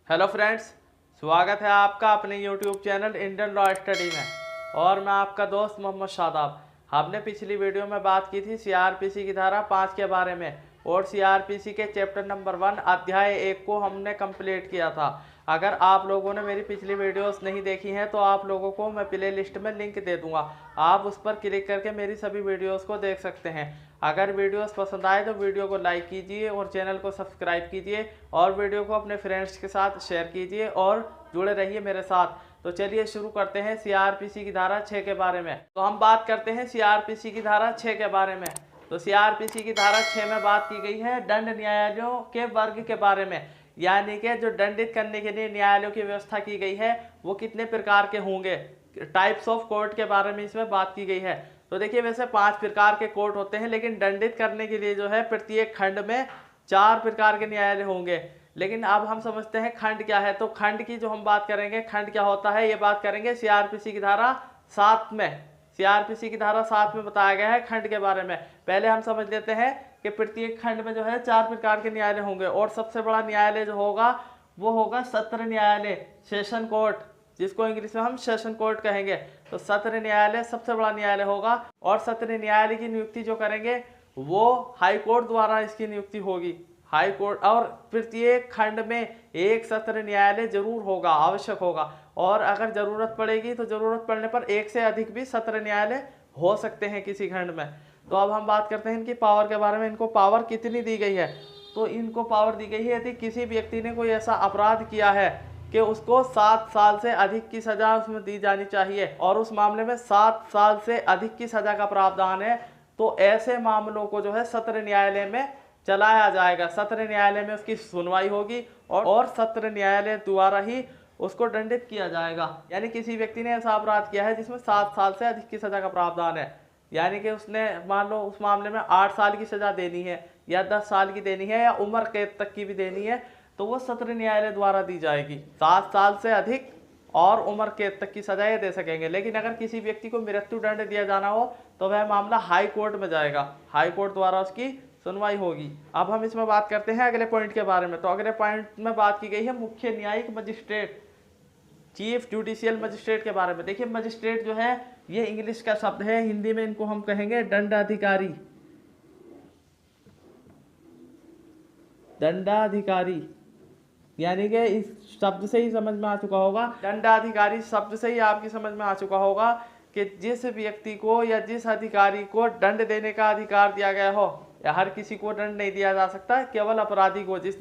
Hello friends, स्वागत है आपका अपने YouTube channel Indian law study में। और मैं आपका दोस्त मोहम्मद शादाब। हमने पिछली वीडियो में बात की थी सीआरपीसी की धारा 5 के बारे में और सीआरपीसी के चैप्टर नंबर 1 अध्याय 1 को हमने कंप्लीट किया था। अगर आप लोगों ने मेरी पिछली वीडियोस नहीं देखी हैं तो आप लोगों को मैं प्ले लिस्ट में लिंक दे दूंगा, आप उस पर क्लिक करके मेरी सभी वीडियोस को देख सकते हैं। अगर वीडियोस पसंद आए तो वीडियो को लाइक कीजिए और चैनल को सब्सक्राइब कीजिए और वीडियो को अपने फ्रेंड्स के साथ शेयर कीजिए और जुड़े रहिए मेरे साथ। तो चलिए शुरू करते हैं सीआरपीसी की धारा 6 के बारे में। तो हम बात करते हैं सीआरपीसी की धारा 6 के बारे में। तो सीआरपीसी की धारा 6 में बात की गई है दंड न्यायालयों के वर्ग के बारे में, यानी कि जो दंडित करने के लिए न्यायालयों की व्यवस्था की गई है वो कितने प्रकार के होंगे, टाइप्स ऑफ कोर्ट के बारे में इसमें बात की गई है। तो देखिए, वैसे 5 प्रकार के कोर्ट होते हैं, लेकिन दंडित करने के लिए जो है प्रत्येक खंड में 4 प्रकार के न्यायालय होंगे। लेकिन अब हम समझते हैं खंड क्या है। तो खंड की जो हम बात करेंगे, खंड क्या होता है ये बात करेंगे सीआरपीसी की धारा 7 में। सीआरपीसी की धारा 7 में बताया गया है खंड के बारे में। पहले हम समझ लेते हैं कि प्रत्येक खंड में जो है 4 प्रकार के न्यायालय होंगे और सबसे बड़ा न्यायालय जो होगा वो होगा सत्र न्यायालय, सेशन कोर्ट, जिसको इंग्लिश में हम सेशन कोर्ट कहेंगे। तो सत्र न्यायालय सबसे बड़ा न्यायालय होगा और सत्र न्यायालय की नियुक्ति जो करेंगे वो हाई कोर्ट द्वारा इसकी नियुक्ति होगी। हाई कोर्ट, और प्रत्येक खंड में एक सत्र न्यायालय जरूर होगा, आवश्यक होगा। और अगर जरूरत पड़ेगी तो जरूरत पड़ने पर एक से अधिक भी सत्र न्यायालय हो सकते हैं किसी खंड में। तो अब हम बात करते हैं इनकी पावर के बारे में। इनको पावर कितनी दी गई है? तो इनको पावर दी गई है यदि किसी व्यक्ति ने कोई ऐसा अपराध किया है कि उसको 7 साल से अधिक की सजा उसमें दी जानी चाहिए और उस मामले में 7 साल से अधिक की सजा का प्रावधान है, तो ऐसे मामलों को जो है सत्र न्यायालय में चलाया जाएगा। सत्र न्यायालय में उसकी सुनवाई होगी और सत्र न्यायालय द्वारा ही उसको दंडित किया जाएगा। यानी किसी व्यक्ति ने ऐसा अपराध किया है जिसमें 7 साल से अधिक की सजा का प्रावधान है, यानी कि उसने मान लो उस मामले में 8 साल की सजा देनी है या 10 साल की देनी है या उम्र कैद तक की भी देनी है, तो वो सत्र न्यायालय द्वारा दी जाएगी। 7 साल से अधिक और उम्र कैद तक की सजाएं दे सकेंगे। लेकिन अगर किसी व्यक्ति को मृत्यु दंड दिया जाना हो तो वह मामला हाई कोर्ट में जाएगा, हाई कोर्ट द्वारा उसकी सुनवाई होगी। अब हम इसमें बात करते हैं अगले पॉइंट के बारे में। तो अगले पॉइंट में बात की गई है मुख्य न्यायिक मजिस्ट्रेट, चीफ जुडिशियल मजिस्ट्रेट के बारे में। देखिए, मजिस्ट्रेट जो है ये इंग्लिश का शब्द है, हिंदी में इनको हम कहेंगे दंडाधिकारी। दंडाधिकारी यानी कि इस शब्द से ही समझ में आ चुका होगा, दंडाधिकारी शब्द से ही आपकी समझ में आ चुका होगा कि जिस व्यक्ति को या जिस अधिकारी को दंड देने का अधिकार दिया गया हो, या हर किसी को दंड नहीं दिया जा सकता, केवल अपराधी को, जिस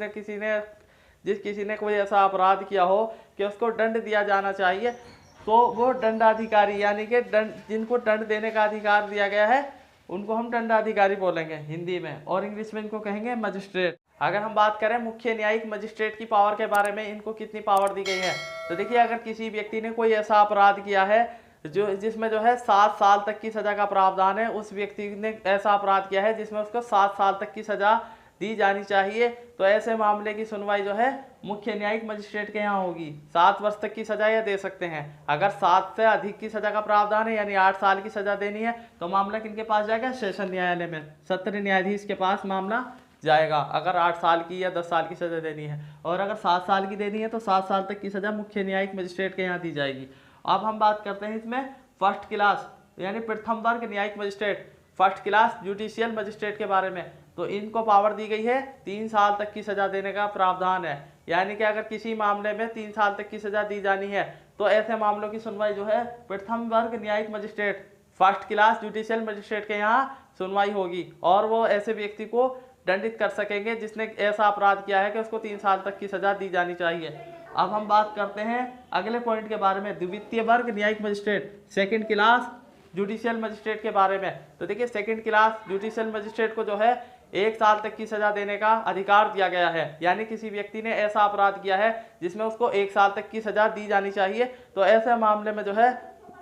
किसी ने कोई ऐसा अपराध किया हो कि उसको दंड दिया जाना चाहिए, तो वो दंडाधिकारी यानी कि जिनको दंड देने का अधिकार दिया गया है उनको हम दंडाधिकारी बोलेंगे हिंदी में, और इंग्लिश में इनको कहेंगे मजिस्ट्रेट। अगर हम बात करें मुख्य न्यायिक मजिस्ट्रेट की पावर के बारे में, इनको कितनी पावर दी गई है, तो देखिए, अगर किसी व्यक्ति ने कोई ऐसा अपराध किया है जिसमें जो है 7 साल तक की सजा का प्रावधान है, उस व्यक्ति ने ऐसा अपराध किया है जिसमें उसको 7 साल तक की सजा दी जानी चाहिए, तो ऐसे मामले की सुनवाई जो है मुख्य न्यायिक मजिस्ट्रेट के यहाँ होगी। 7 वर्ष तक की सजा ये दे सकते हैं। अगर 7 से अधिक की सजा का प्रावधान है यानी 8 साल की सजा देनी है, तो मामला किनके पास जाएगा? सेशन न्यायालय में, सत्र न्यायाधीश के पास मामला जाएगा। अगर 8 साल की या 10 साल की सजा देनी है, और अगर 7 साल की देनी है तो 7 साल तक की सजा मुख्य न्यायिक मजिस्ट्रेट के यहाँ दी जाएगी। अब हम बात करते हैं इसमें फर्स्ट क्लास यानी प्रथम वर्ग न्यायिक magistrate, first class judicial magistrate के बारे में। तो इनको पावर दी गई है 3 साल तक की सजा देने का प्रावधान है, यानी कि अगर किसी मामले में 3 साल तक की सजा दी जानी है तो ऐसे मामलों की सुनवाई जो है प्रथम वर्ग न्यायिक magistrate, first class judicial magistrate के यहाँ सुनवाई होगी, और वो ऐसे व्यक्ति को दंडित कर सकेंगे जिसने ऐसा अपराध किया है कि उसको 3 साल तक की सजा दी जानी चाहिए। अब हम बात करते हैं अगले पॉइंट के बारे में, द्वितीय वर्ग न्यायिक magistrate, second class judicial magistrate के बारे में। तो देखिए, सेकंड क्लास जुडिशियल मजिस्ट्रेट को जो है 1 साल तक की सजा देने का अधिकार दिया गया है, यानी किसी व्यक्ति ने ऐसा अपराध किया है जिसमें उसको 1 साल तक की सजा दी जानी चाहिए, तो ऐसे मामले में जो है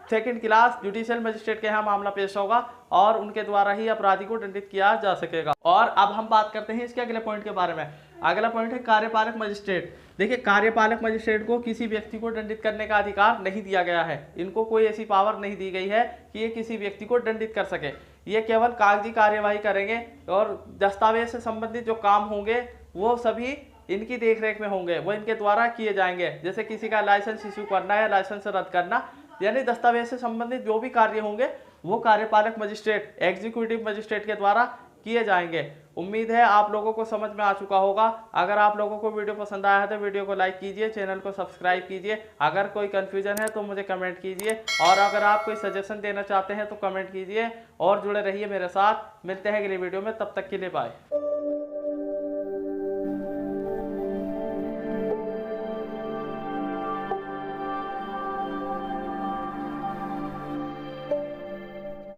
सेकंड क्लास जुडिशियल मजिस्ट्रेट के यहाँ मामला पेश होगा और उनके द्वारा ही अपराधी को दंडित किया जा सकेगा। और अब हम बात करते हैं इसके अगले पॉइंट के बारे में। अगला पॉइंट है कार्यपालक मजिस्ट्रेट। देखिए, कार्यपालक मजिस्ट्रेट को किसी व्यक्ति को दंडित करने का अधिकार नहीं दिया गया है, इनको कोई ऐसी पावर नहीं दी गई है कि ये किसी व्यक्ति को दंडित कर सके। ये केवल कागजी कार्यवाही करेंगे और दस्तावेज से संबंधित जो काम होंगे वो सभी इनकी देखरेख में होंगे वो इनके द्वारा किए जाएंगे। जैसे किसी का लाइसेंस इश्यू करना या लाइसेंस रद्द करना, यानी दस्तावेज से संबंधित जो भी कार्य होंगे वो कार्यपालक मजिस्ट्रेट, एग्जीक्यूटिव मजिस्ट्रेट के द्वारा किए जाएंगे। उम्मीद है आप लोगों को समझ में आ चुका होगा। अगर आप लोगों को वीडियो पसंद आया है तो वीडियो को लाइक कीजिए, चैनल को सब्सक्राइब कीजिए। अगर कोई कंफ्यूजन है तो मुझे कमेंट कीजिए, और अगर आप कोई सजेशन देना चाहते हैं तो कमेंट कीजिए। और जुड़े रहिए मेरे साथ। मिलते हैं अगली वीडियो में, तब तक के लिए बाय।